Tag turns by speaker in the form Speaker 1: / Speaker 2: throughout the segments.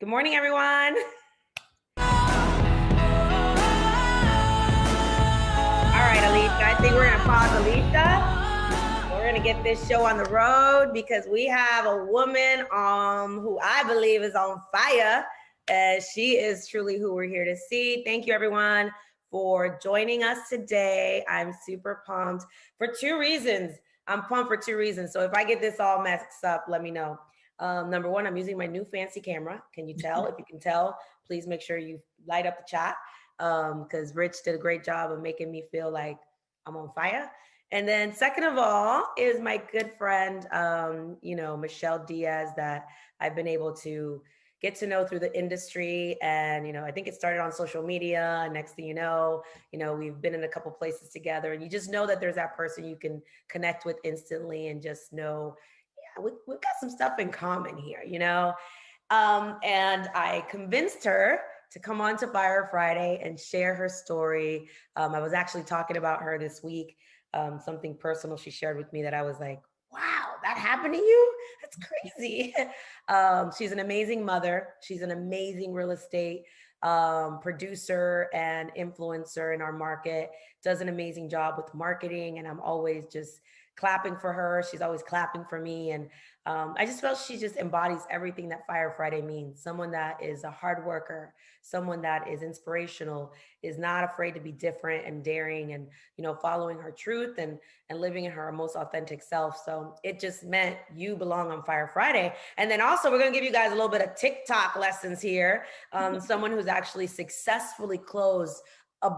Speaker 1: Good morning, everyone. All right, Alicia, I think we're going to pause Alicia. We're going to get this show on the road because we have a woman who I believe is on fire. She is truly who we're here to see. Thank you, everyone, for joining us today. I'm super pumped for two reasons. I'm pumped for two reasons. So if I get this all messed up, let me know. Number one, I'm using my new fancy camera. Can you tell? If you can tell, please make sure you light up the chat because Rich did a great job of making me feel like I'm on fire. And then second of all is my good friend, Michelle Diaz, that I've been able to get to know through the industry. And, I think it started on social media. Next thing you know, we've been in a couple places together and you just know that there's that person you can connect with instantly and just know, we've got some stuff in common here, and I convinced her to come on to Fire Friday and share her story. I was actually talking about her this week, something personal she shared with me that I was like, wow, that happened to you? That's crazy. She's an amazing mother. She's an amazing real estate producer and influencer in our market, does an amazing job with marketing. And I'm always just clapping for her. She's always clapping for me. And I just felt she just embodies everything that Fire Friday means. Someone that is a hard worker, someone that is inspirational, is not afraid to be different and daring and, following her truth and living in her most authentic self. So it just meant you belong on Fire Friday. And then also we're going to give you guys a little bit of TikTok lessons here. Someone who's actually successfully closed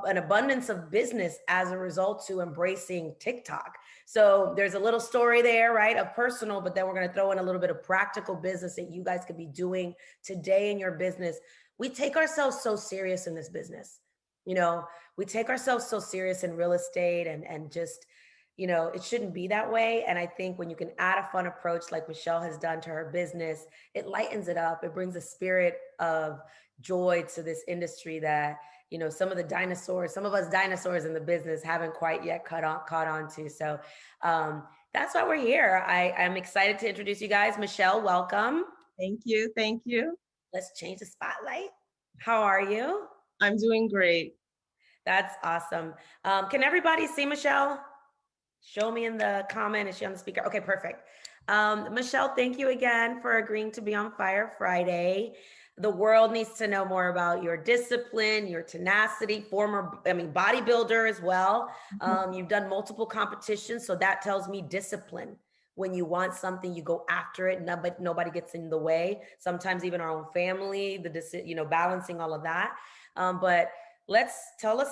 Speaker 1: an abundance of business as a result to embracing TikTok. So there's a little story there, right, of personal, but then we're going to throw in a little bit of practical business that you guys could be doing today in your business. We take ourselves so serious in this business. We take ourselves so serious in real estate and just, it shouldn't be that way. And I think when you can add a fun approach like Michelle has done to her business, it lightens it up. It brings a spirit of joy to this industry that, some of us dinosaurs in the business haven't quite yet caught on to. So that's why we're here. I'm excited to introduce you guys. Michelle, welcome.
Speaker 2: Thank you. Thank you.
Speaker 1: Let's change the spotlight. How are you?
Speaker 2: I'm doing great.
Speaker 1: That's awesome. Can everybody see Michelle? Show me in the comment. Is she on the speaker? Okay, perfect. Michelle, thank you again for agreeing to be on Fire Friday. The world needs to know more about your discipline, your tenacity, bodybuilder as well. You've done multiple competitions, so that tells me discipline. When you want something, you go after it. Nobody gets in the way. Sometimes even our own family, balancing all of that. But let's tell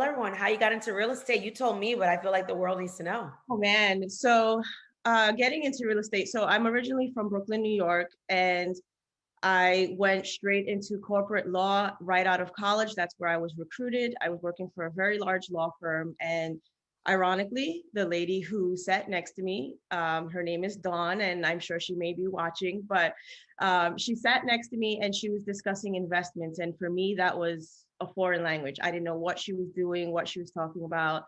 Speaker 1: everyone how you got into real estate. You told me, but I feel like the world needs to know.
Speaker 2: Oh man. So getting into real estate. So I'm originally from Brooklyn, New York, and I went straight into corporate law right out of college. That's where I was recruited. I was working for a very large law firm. And ironically, the lady who sat next to me, her name is Dawn, and I'm sure she may be watching, but she sat next to me and she was discussing investments. And for me, that was a foreign language. I didn't know what she was doing, what she was talking about.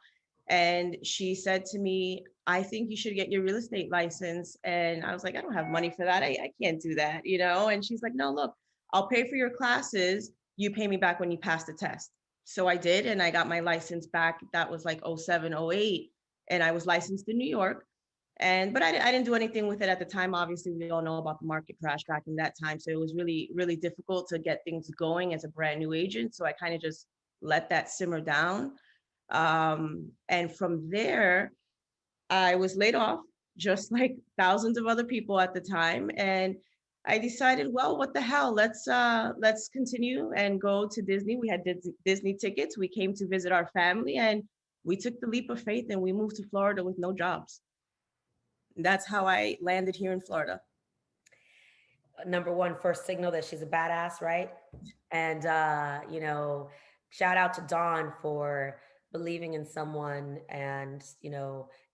Speaker 2: And she said to me, I think you should get your real estate license. And I was like, I don't have money for that. I can't do that, And she's like, no, look, I'll pay for your classes. You pay me back when you pass the test. So I did, and I got my license back. That was like 07, 08. And I was licensed in New York. But I didn't do anything with it at the time. Obviously, we all know about the market crash back in that time. So it was really, really difficult to get things going as a brand new agent. So I kind of just let that simmer down. And from there, I was laid off, just like thousands of other people at the time. And I decided, well, what the hell? Let's continue and go to Disney. We had Disney tickets. We came to visit our family, and we took the leap of faith and we moved to Florida with no jobs. That's how I landed here in Florida.
Speaker 1: Number one, first signal that she's a badass, right? And shout out to Dawn for believing in someone and,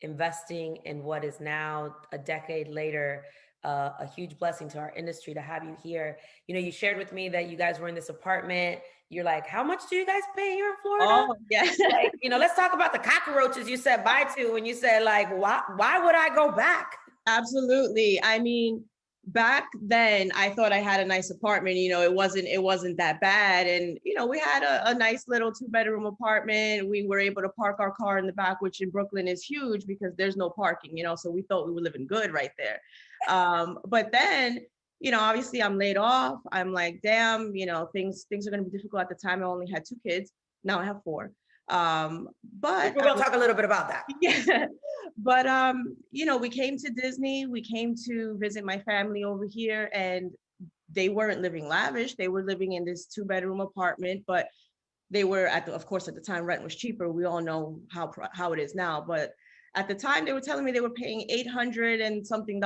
Speaker 1: investing in what is now a decade later, a huge blessing to our industry to have you here. You shared with me that you guys were in this apartment. You're like, how much do you guys pay here in Florida?
Speaker 2: Oh, yes.
Speaker 1: Like, let's talk about the cockroaches you said bye to when you said, like, why would I go back?
Speaker 2: Absolutely. I mean, back then I thought I had a nice apartment, it wasn't that bad. And, we had a nice little 2-bedroom apartment. We were able to park our car in the back, which in Brooklyn is huge because there's no parking, so we thought we were living good right there. But then, obviously I'm laid off. I'm like, damn, things are going to be difficult. At the time, I only had 2 kids. Now I have 4. But
Speaker 1: we're gonna talk a little bit about that.
Speaker 2: Yeah. But we came to Disney, we came to visit my family over here, and they weren't living lavish. They were living in this 2-bedroom apartment, but they were of course, at the time, rent was cheaper. We all know how it is now. But at the time, they were telling me they were paying $800 and something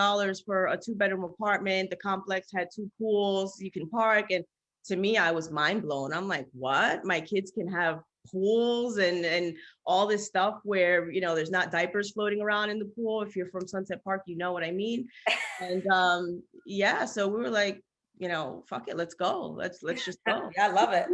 Speaker 2: for a 2-bedroom apartment. The complex had 2 pools, you can park. And to me, I was mind blown. I'm like, what? My kids can have pools and all this stuff where there's not diapers floating around in the pool. If you're from Sunset Park, you know what I mean. And yeah, so we were like, fuck it, let's go, let's just go.
Speaker 1: Yeah, I love it.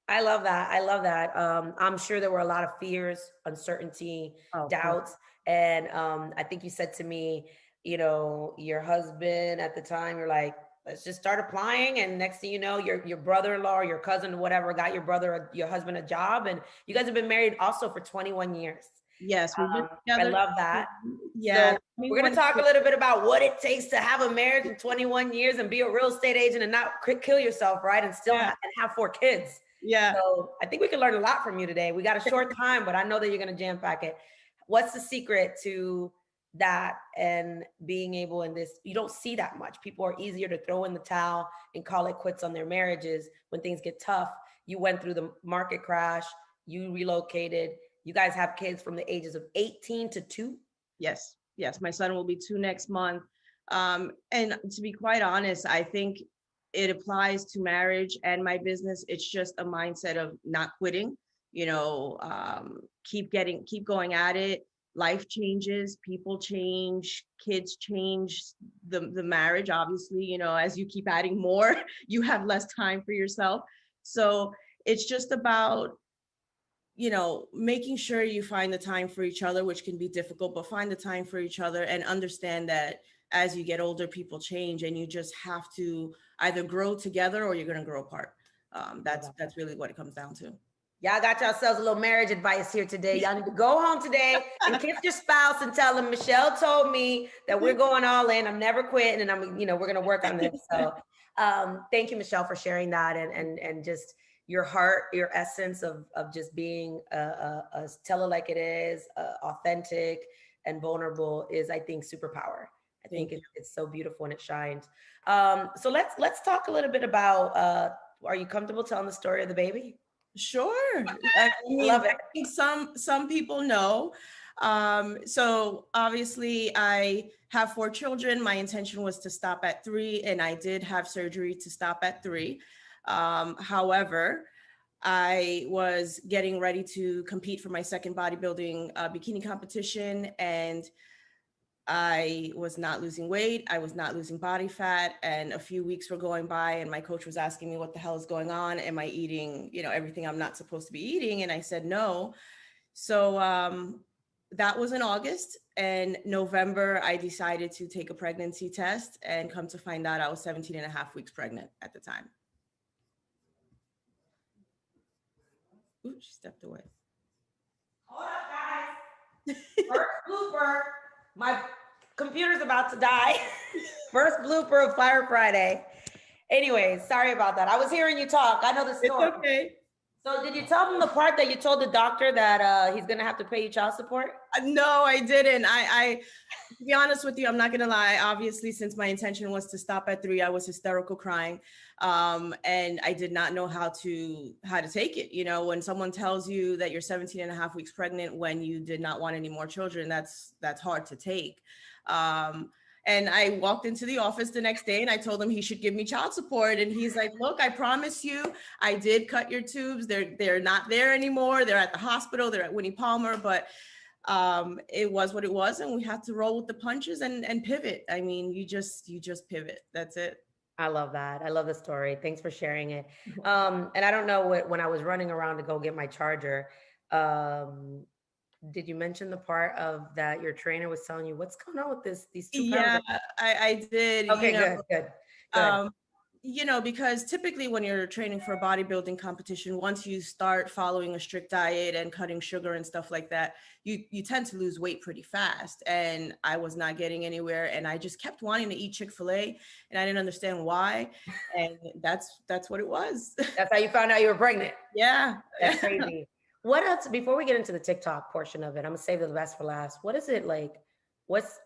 Speaker 1: I love that. I'm sure there were a lot of fears, uncertainty, doubts. And I think you said to me, your husband at the time, you're like, let's just start applying. And next thing you know, your brother-in-law or your cousin or whatever got your husband a job. And you guys have been married also for 21 years.
Speaker 2: Yes, we've been together.
Speaker 1: I love that.
Speaker 2: Yeah.
Speaker 1: So we're going to talk a little bit about what it takes to have a marriage in 21 years and be a real estate agent and not kill yourself, right? And still have 4 kids.
Speaker 2: Yeah.
Speaker 1: So I think we can learn a lot from you today. We got a short time, but I know that you're going to jam pack it. What's the secret to that and being able in this? You don't see that much. People are easier to throw in the towel and call it quits on their marriages when things get tough. You went through the market crash, you relocated, you guys have kids from the ages of 18 to 2.
Speaker 2: Yes, my son will be 2 next month. And to be quite honest, I think it applies to marriage and my business. It's just a mindset of not quitting, keep going at it. Life changes, people change, kids change, the marriage, obviously, as you keep adding more, you have less time for yourself. So it's just about, making sure you find the time for each other, which can be difficult, but find the time for each other and understand that as you get older, people change and you just have to either grow together or you're going to grow apart. That's really what it comes down to.
Speaker 1: Y'all got yourselves a little marriage advice here today. Y'all need to go home today and kiss your spouse and tell them, Michelle told me that we're going all in. I'm never quitting, and we're going to work on this. So thank you, Michelle, for sharing that and just your heart, your essence of just being a tell it like it is, authentic and vulnerable is, I think, superpower. I think it's so beautiful and it shines. So let's talk a little bit about, are you comfortable telling the story of the baby?
Speaker 2: Sure. I love it. I think some people know. So obviously I have 4 children. My intention was to stop at 3, and I did have surgery to stop at 3. However, I was getting ready to compete for my second bodybuilding bikini competition, and I was not losing weight. I was not losing body fat. And a few weeks were going by and my coach was asking me, what the hell is going on? Am I eating, everything I'm not supposed to be eating? And I said, no. So that was in August. And November, I decided to take a pregnancy test, and come to find out I was 17 and a half weeks pregnant at the time. Ooh, she stepped away.
Speaker 1: Hold up, guys. First blooper. My computer's about to die. First blooper of Fire Friday. Anyways, sorry about that. I was hearing you talk. I know the story.
Speaker 2: It's okay.
Speaker 1: So did you tell them the part that you told the doctor that he's going to have to pay you child support?
Speaker 2: No, I didn't. I to be honest with you, I'm not going to lie. Obviously, since my intention was to stop at 3, I was hysterical crying. And I did not know how to take it. When someone tells you that you're 17 and a half weeks pregnant when you did not want any more children, that's hard to take. And I walked into the office the next day and I told him he should give me child support. And he's like, look, I promise you, I did cut your tubes. They're not there anymore. They're at the hospital. They're at Winnie Palmer. But it was what it was. And we had to roll with the punches and pivot. I mean, you just pivot. That's it.
Speaker 1: I love that. I love the story. Thanks for sharing it. And I don't know when I was running around to go get my charger, Did you mention the part of that your trainer was telling you what's going on with these 2 pounds?
Speaker 2: Yeah, I did,
Speaker 1: Okay, good, good, good.
Speaker 2: um, because typically when you're training for a bodybuilding competition, once you start following a strict diet and cutting sugar and stuff like that, you tend to lose weight pretty fast. And I was not getting anywhere, and I just kept wanting to eat Chick-fil-A, and I didn't understand why. And that's what it was.
Speaker 1: That's how you found out you were pregnant.
Speaker 2: Yeah.
Speaker 1: That's crazy. What else, before we get into the TikTok portion of it, I'm gonna save the best for last. What is it like?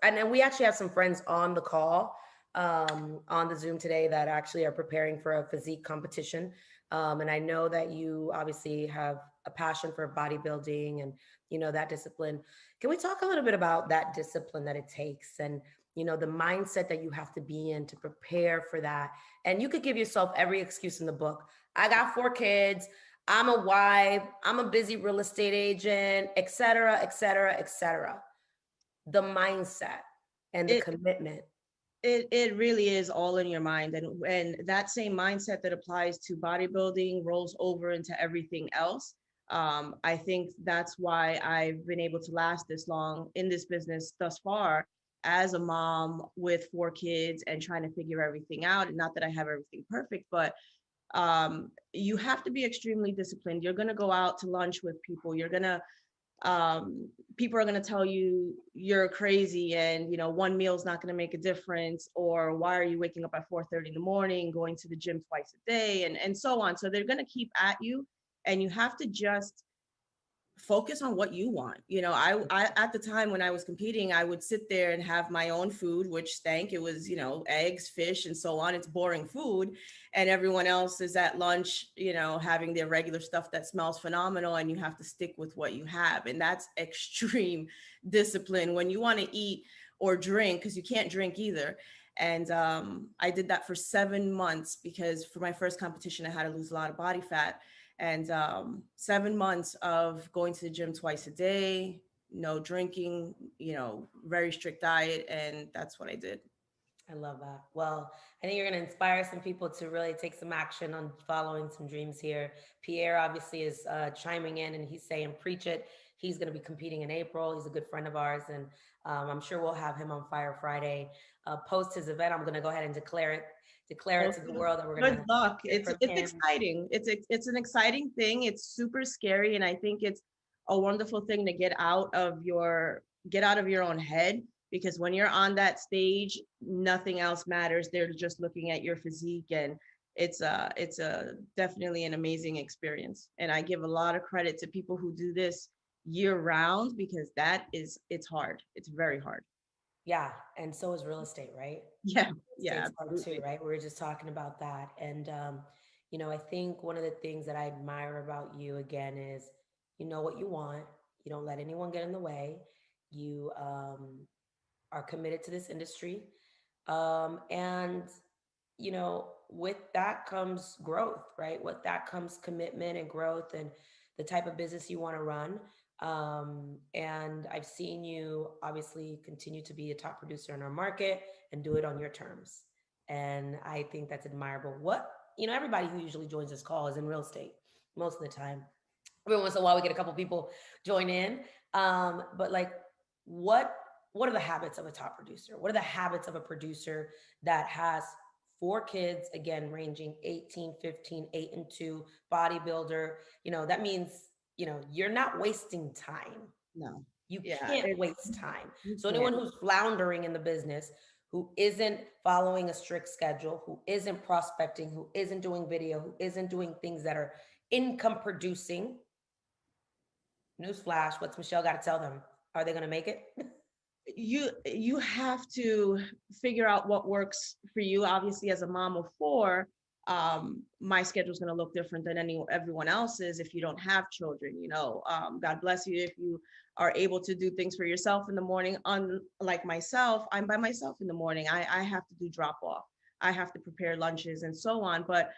Speaker 1: And then we actually have some friends on the call, on the Zoom today that actually are preparing for a physique competition. And I know that you obviously have a passion for bodybuilding and, that discipline. Can we talk a little bit about that discipline that it takes and, the mindset that you have to be in to prepare for that? And you could give yourself every excuse in the book. I got 4 kids. I'm a wife, I'm a busy real estate agent, et cetera, et cetera, et cetera. The mindset and the
Speaker 2: It
Speaker 1: commitment.
Speaker 2: it really is all in your mind, and that same mindset that applies to bodybuilding rolls over into everything else. I think that's why I've been able to last this long in this business thus far as a mom with 4 kids and trying to figure everything out. And not that I have everything perfect, but you have to be extremely disciplined. You're going to go out to lunch with people. You're going to people are going to tell you you're crazy, and one meal is not going to make a difference, or why are you waking up at 4:30 in the morning, going to the gym twice a day, and so on. So they're going to keep at you, and you have to just focus on what you want. I at the time when I was competing, I would sit there and have my own food, which stank. It was, eggs, fish, and so on. It's boring food. And everyone else is at lunch, having their regular stuff that smells phenomenal, and you have to stick with what you have. And that's extreme discipline when you want to eat or drink, because you can't drink either. And I did that for 7 months, because for my first competition, I had to lose a lot of body fat. And 7 months of going to the gym twice a day, no drinking, very strict diet. And that's what I did.
Speaker 1: I love that. Well, I think you're going to inspire some people to really take some action on following some dreams here. Pierre obviously is chiming in and he's saying, preach it. He's going to be competing in April. He's a good friend of ours. And I'm sure we'll have him on Fire Friday. Post his event, I'm going to go ahead and declare it to the world that we're going to.
Speaker 2: Good luck. It's exciting. It's an exciting thing. It's super scary. And I think it's a wonderful thing to get out of your own head, because when you're on that stage, nothing else matters. They're just looking at your physique, and it's a definitely an amazing experience. And I give a lot of credit to people who do this year round, because it's hard. It's very hard.
Speaker 1: Yeah, and so is real estate, right?
Speaker 2: Yeah,
Speaker 1: Yeah, hard too, right? We were just talking about that, and I think one of the things that I admire about you again is you know what you want. You don't let anyone get in the way. You are committed to this industry, and with that comes growth, right? With that comes commitment and growth, and the type of business you want to run. And I've seen you obviously continue to be a top producer in our market and do it on your terms. And I think that's admirable. Everybody who usually joins this call is in real estate most of the time. Every once in a while, we get a couple people join in. But like, what are the habits of a top producer? What are the habits of a producer that has 4 kids, again, ranging 18, 15, 8 and 2, bodybuilder? That means you're not wasting time.
Speaker 2: No.
Speaker 1: You can't waste time. So anyone who's floundering in the business, who isn't following a strict schedule, who isn't prospecting, who isn't doing video, who isn't doing things that are income producing, newsflash, what's Michelle got to tell them? Are they going to make it?
Speaker 2: You have to figure out what works for you. Obviously, as a mom of 4, my schedule is going to look different than everyone else's. If you don't have children, God bless you if you are able to do things for yourself in the morning. Unlike myself, I'm by myself in the morning. I have to do drop off. I have to prepare lunches and so on. But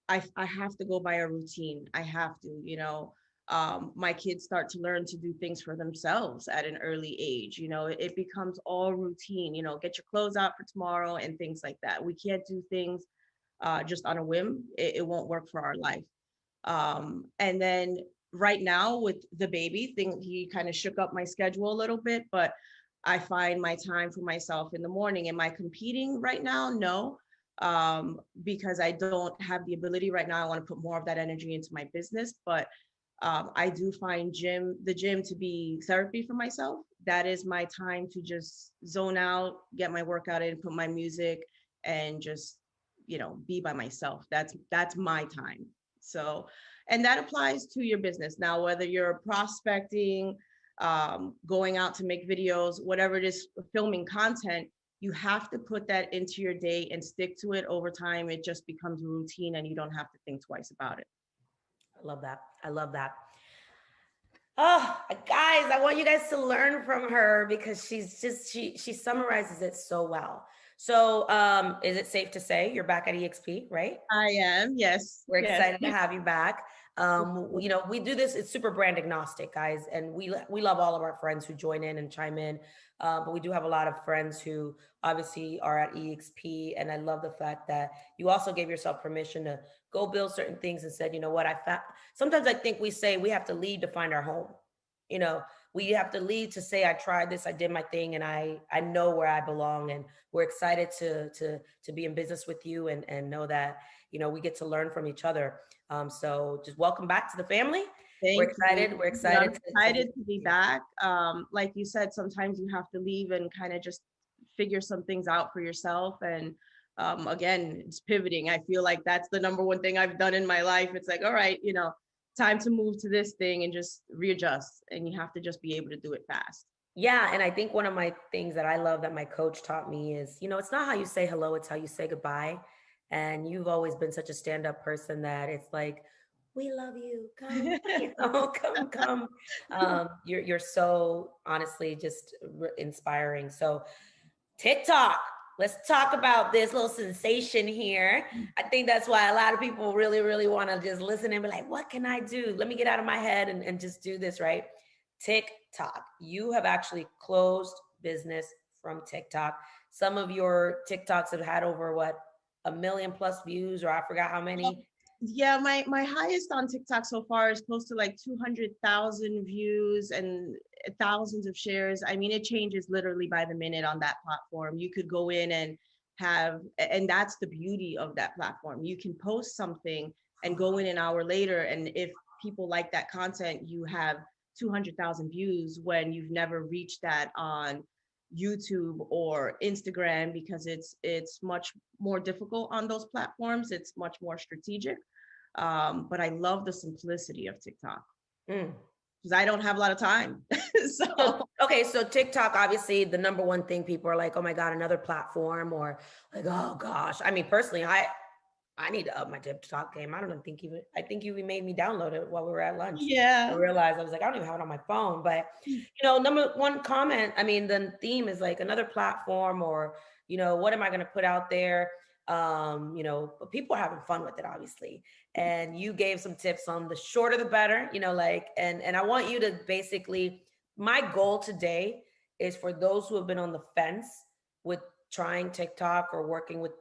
Speaker 2: I have to go by a routine. I have to, my kids start to learn to do things for themselves at an early age. It becomes all routine, get your clothes out for tomorrow and things like that. We can't do things just on a whim. It won't work for our life. And then Right now with the baby thing, he kind of shook up my schedule a little bit, but I find my time for myself in the morning. Am I competing right now? No, because I don't have the ability right now. I want to put more of that energy into my business, but I do find the gym to be therapy for myself. That is my time to just zone out, get my workout in, put my music, and just, be by myself. That's my time. So, and that applies to your business now, whether you're prospecting, going out to make videos, whatever it is, filming content. You have to put that into your day and stick to it. Over time, it just becomes routine, and you don't have to think twice about it.
Speaker 1: I love that. I love that. Oh, guys, I want you guys to learn from her because she summarizes it so well. So, is it safe to say you're back at EXP, right?
Speaker 2: I am, yes,
Speaker 1: We're
Speaker 2: yes.
Speaker 1: excited to have you back. We do this, it's super brand agnostic, guys, and we love all of our friends who join in and chime in. But we do have a lot of friends who obviously are at EXP, and I love the fact that you also gave yourself permission to go build certain things and said, you know what, I found. Sometimes I think we say we have to leave to find our home. You know, we have to leave to say I tried this, I did my thing, and I know where I belong, and we're excited to be in business with you and know that we get to learn from each other. So just welcome back to the family. We're
Speaker 2: Thank you.
Speaker 1: excited. We're
Speaker 2: I'm
Speaker 1: excited
Speaker 2: excited to be back. Like you said, sometimes you have to leave and kind of just figure some things out for yourself. And again, it's pivoting. I feel like that's the number one thing I've done in my life. It's like, all right, time to move to this thing and just readjust. And you have to just be able to do it fast.
Speaker 1: Yeah, and I think one of my things that I love that my coach taught me is, it's not how you say hello, it's how you say goodbye. And you've always been such a stand-up person that it's like, we love you. Come, come. You're so honestly just inspiring. So TikTok. Let's talk about this little sensation here. I think that's why a lot of people really, really want to just listen and be like, what can I do? Let me get out of my head and just do this, right? TikTok. You have actually closed business from TikTok. Some of your TikToks have had over what, 1 million plus views, or I forgot how many.
Speaker 2: Yeah, my highest on TikTok so far is close to like 200,000 views and thousands of shares. I mean, it changes literally by the minute on that platform. You could go in and and that's the beauty of that platform. You can post something and go in an hour later, and if people like that content, you have 200,000 views when you've never reached that on YouTube or Instagram, because it's much more difficult on those platforms. It's much more strategic. But I love the simplicity of TikTok because I don't have a lot of time.
Speaker 1: So TikTok, obviously the number one thing people are like, oh my God, another platform, or like, oh gosh. I mean, personally, I need to up my TikTok game. I think you made me download it while we were at lunch.
Speaker 2: Yeah.
Speaker 1: I realized I was like, I don't even have it on my phone. But number one comment, I mean, the theme is like another platform, or what am I going to put out there? But people are having fun with it, obviously. And you gave some tips on the shorter the better, and I want you to basically, my goal today is for those who have been on the fence with trying TikTok or working with,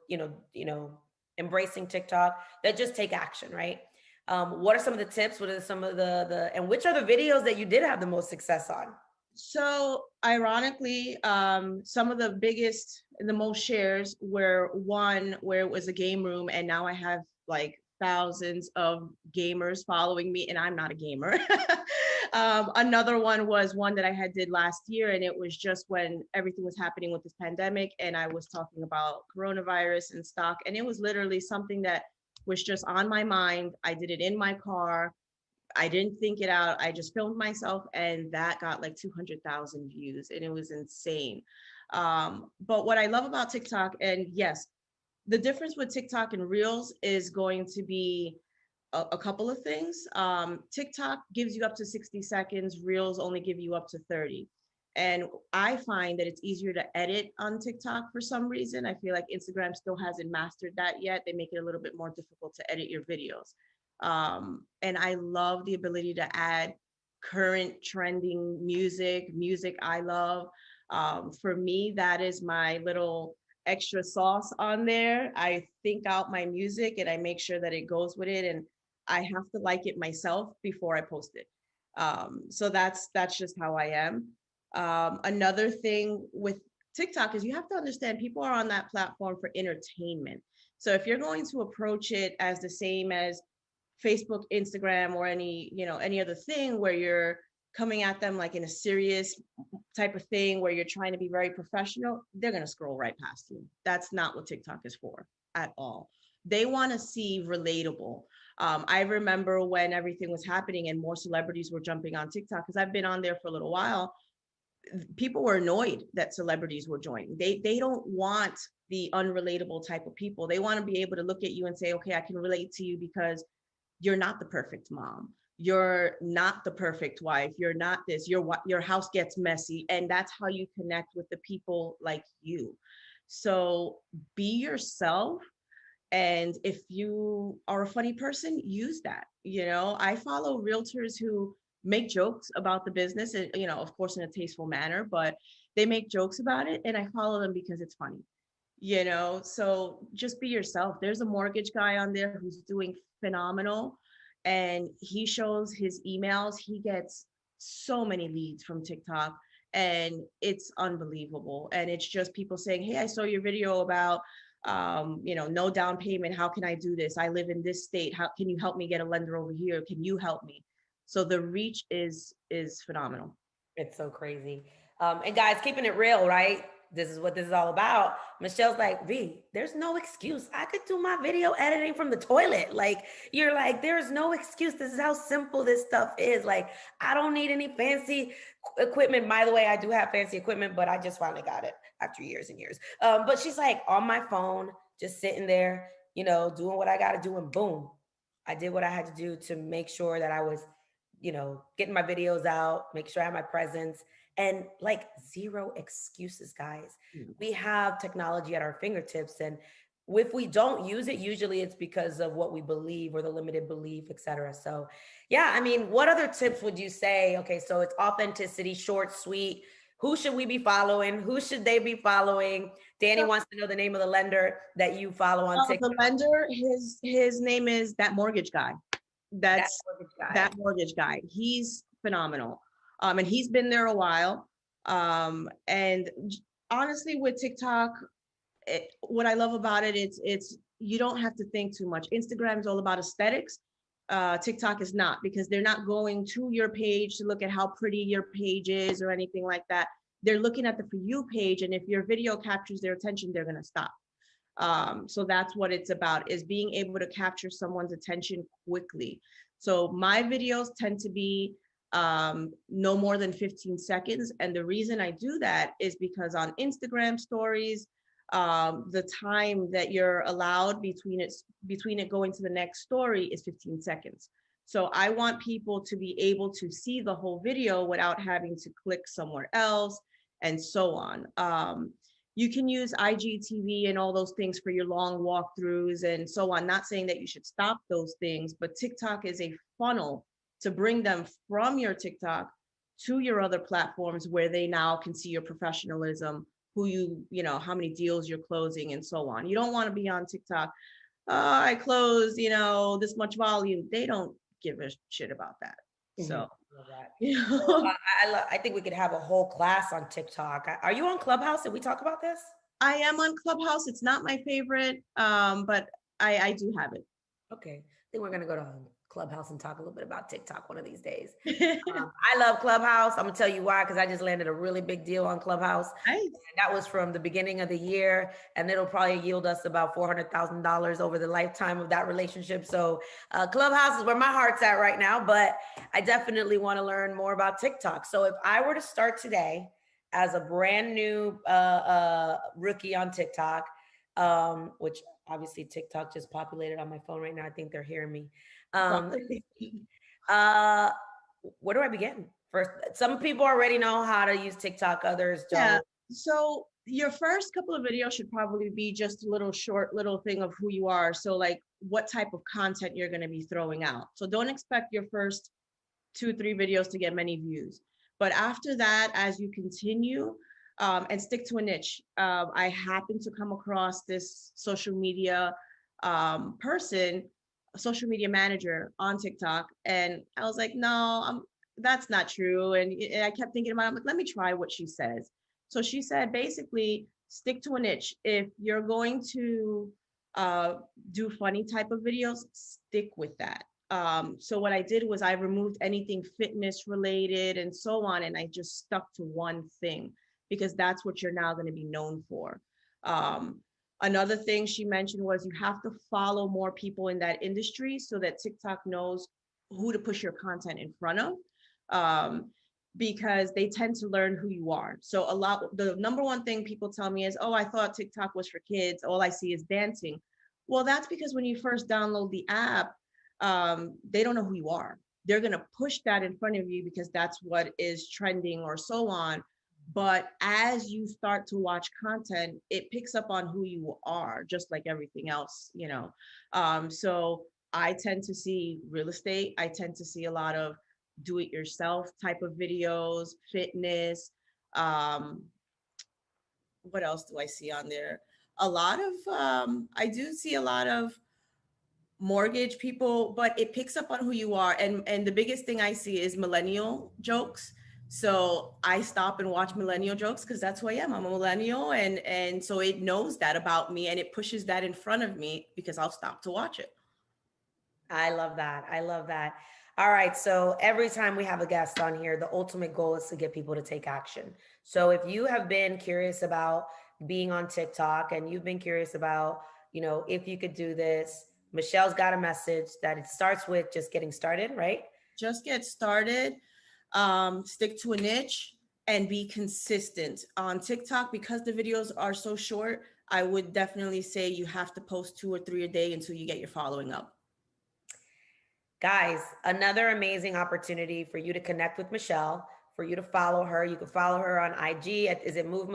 Speaker 1: embracing TikTok, that just take action, right? What are some of the tips? What are some of and which are the videos that you did have the most success on?
Speaker 2: So ironically, some of the biggest and the most shares were one where it was a game room, and now I have like thousands of gamers following me, and I'm not a gamer. Another one was one that I had did last year, and it was just when everything was happening with this pandemic, and I was talking about coronavirus and stock, and it was literally something that was just on my mind. I did it in my car. I didn't think it out. I just filmed myself, and that got like 200,000 views, and it was insane. But what I love about TikTok, and yes, the difference with TikTok and Reels is going to be a couple of things. TikTok gives you up to 60 seconds. Reels only give you up to 30. And I find that it's easier to edit on TikTok for some reason. I feel like Instagram still hasn't mastered that yet. They make it a little bit more difficult to edit your videos. And I love the ability to add current trending music I love. For me, that is my little extra sauce on there. I think out my music and I make sure that it goes with it. And I have to like it myself before I post it. So that's just how I am. Another thing with TikTok is you have to understand people are on that platform for entertainment. So if you're going to approach it as the same as Facebook, Instagram, or any other thing where you're coming at them like in a serious type of thing where you're trying to be very professional, they're going to scroll right past you. That's not what TikTok is for at all. They want to see relatable. I remember when everything was happening and more celebrities were jumping on TikTok, because I've been on there for a little while. People were annoyed that celebrities were joining. They don't want the unrelatable type of people. They want to be able to look at you and say, okay, I can relate to you because you're not the perfect mom. You're not the perfect wife. You're not this. Your house gets messy, and that's how you connect with the people like you. So be yourself, and if you are a funny person, use that. I follow realtors who make jokes about the business, and of course in a tasteful manner, but they make jokes about it, and I follow them because it's funny. So just be yourself. There's a mortgage guy on there who's doing phenomenal, and he shows his emails. He gets so many leads from TikTok, and it's unbelievable. And it's just people saying, hey, I saw your video about no down payment. How can I do this? I live in this state. How can you help me get a lender over here? Can you help me? So the reach is phenomenal.
Speaker 1: It's so crazy. And guys, keeping it real, right? This is what this is all about. Michelle's like, V, there's no excuse. I could do my video editing from the toilet. Like, you're like, there's no excuse. This is how simple this stuff is. Like, I don't need any fancy equipment. By the way, I do have fancy equipment, but I just finally got it after years and years. But she's like on my phone, just sitting there, doing what I got to do. And boom, I did what I had to do to make sure that I was getting my videos out, make sure I have my presence, and like zero excuses, guys. We have technology at our fingertips, and if we don't use it, usually it's because of what we believe or the limited belief, etc. So, yeah, I mean, what other tips would you say? Okay, so it's authenticity, short, sweet. Who should we be following? Who should they be following? Danny wants to know the name of the lender that you follow on TikTok.
Speaker 2: The lender, his name is That Mortgage Guy. That's That Mortgage Guy. He's phenomenal. And he's been there a while. And honestly, with TikTok, what I love about it, it's you don't have to think too much. Instagram is all about aesthetics. TikTok is not, because they're not going to your page to look at how pretty your page is or anything like that. They're looking at the For You page, and if your video captures their attention, they're going to stop. So that's what it's about, is being able to capture someone's attention quickly. So my videos tend to be no more than 15 seconds. And the reason I do that is because on Instagram stories, the time that you're allowed between it going to the next story is 15 seconds. So I want people to be able to see the whole video without having to click somewhere else and so on. You can use IGTV and all those things for your long walkthroughs and so on. Not saying that you should stop those things, but TikTok is a funnel to bring them from your TikTok to your other platforms where they now can see your professionalism, how many deals you're closing and so on. You don't want to be on TikTok. I closed, this much volume. They don't give a shit about that. So,
Speaker 1: I think we could have a whole class on TikTok. Are you on Clubhouse? Did we talk about this?
Speaker 2: I am on Clubhouse. It's not my favorite, but I do have it.
Speaker 1: Okay. I think we're going to go to Clubhouse and talk a little bit about TikTok one of these days. I love Clubhouse. I'm going to tell you why, because I just landed a really big deal on Clubhouse.
Speaker 2: Nice.
Speaker 1: And that was from the beginning of the year, and it'll probably yield us about $400,000 over the lifetime of that relationship. So Clubhouse is where my heart's at right now, but I definitely want to learn more about TikTok. So if I were to start today as a brand new rookie on TikTok, which obviously TikTok just populated on my phone right now. I think they're hearing me. Where do I begin? First, some people already know how to use TikTok, others don't.
Speaker 2: Yeah. So your first couple of videos should probably be just a little thing of who you are. So like what type of content you're going to be throwing out. So don't expect your first 2-3 videos to get many views. But after that, as you continue and stick to a niche, I happened to come across this social media person social media manager on TikTok. And I was like, no, that's not true. And I kept thinking about it. I'm like, let me try what she says. So she said, basically, stick to a niche. If you're going to do funny type of videos, stick with that. So what I did was I removed anything fitness related and so on, and I just stuck to one thing because that's what you're now going to be known for. Another thing she mentioned was you have to follow more people in that industry so that TikTok knows who to push your content in front of. Because they tend to learn who you are. So the number one thing people tell me is, oh, I thought TikTok was for kids. All I see is dancing. Well, that's because when you first download the app, they don't know who you are. They're going to push that in front of you because that's what is trending or so on. But as you start to watch content, it picks up on who you are, just like everything else, you know. So I tend to see real estate. I tend to see a lot of do-it-yourself type of videos, fitness. What else do I see on there? A lot of, I do see a lot of mortgage people, but it picks up on who you are. And the biggest thing I see is millennial jokes. So I stop and watch millennial jokes because that's who I am. I'm a millennial, and so it knows that about me and it pushes that in front of me because I'll stop to watch it.
Speaker 1: I love that. I love that. All right. So every time we have a guest on here, the ultimate goal is to get people to take action. So if you have been curious about being on TikTok and you've been curious about, if you could do this, Michelle's got a message that it starts with just getting started, right?
Speaker 2: Just get started, stick to a niche, and be consistent on TikTok. Because the videos are so short, I would definitely say you have to post 2 or 3 a day until you get your following up.
Speaker 1: Guys, another amazing opportunity for you to connect with Michelle, for you to follow her. You can follow her on IG. Is it Move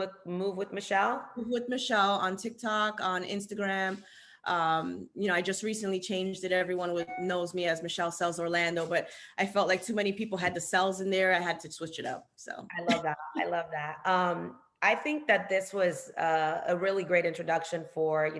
Speaker 1: with Michelle?
Speaker 2: Move with Michelle on TikTok, on Instagram. I just recently changed it. Everyone knows me as Michelle Sells Orlando, but I felt like too many people had the cells in there. I had to switch it up. So
Speaker 1: I love that. I love that. I think that this was a really great introduction for,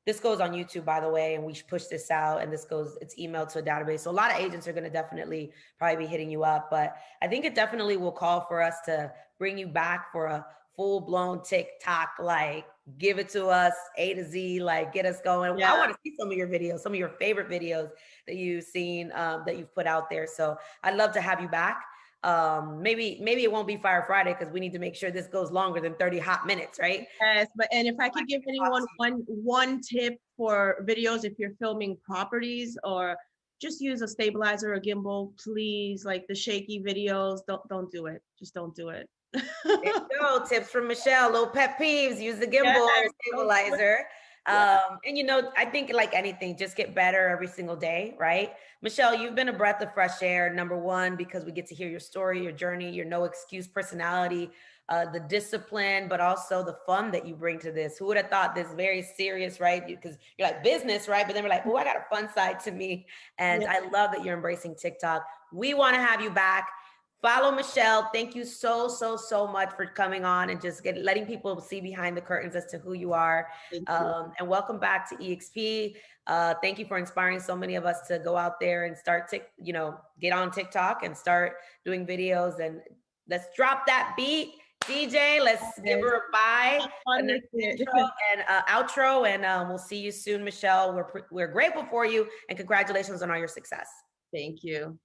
Speaker 1: this goes on YouTube, by the way, and we push this out and it's emailed to a database. So a lot of agents are going to definitely probably be hitting you up, but I think it definitely will call for us to bring you back for a full blown TikTok, like give it to us A to Z, like get us going. Yeah. I want to see some of your videos, some of your favorite videos that you've seen, that you've put out there. So I'd love to have you back. Maybe it won't be Fire Friday because we need to make sure this goes longer than 30 hot minutes, right?
Speaker 2: Yes, and if I could give anyone one tip for videos, if you're filming properties, or just use a stabilizer or gimbal, please. Like the shaky videos, don't do it. Just don't do it.
Speaker 1: There you go. Tips from Michelle. Little pet peeves. Use the gimbal or stabilizer. And I think like anything, just get better every single day, right? Michelle, you've been a breath of fresh air, number one, because we get to hear your story, your journey, your no excuse personality, the discipline, but also the fun that you bring to this. Who would have thought this very serious, right? Because you're like business, right? But then we're like, oh, I got a fun side to me. And I love that you're embracing TikTok. We want to have you back. Follow Michelle. Thank you so much for coming on and just letting people see behind the curtains as to who you are. And welcome back to EXP. Thank you for inspiring so many of us to go out there and start get on TikTok and start doing videos. And let's drop that beat, DJ. Let's give her a bye, and outro, and we'll see you soon, Michelle. We're grateful for you and congratulations on all your success.
Speaker 2: Thank you.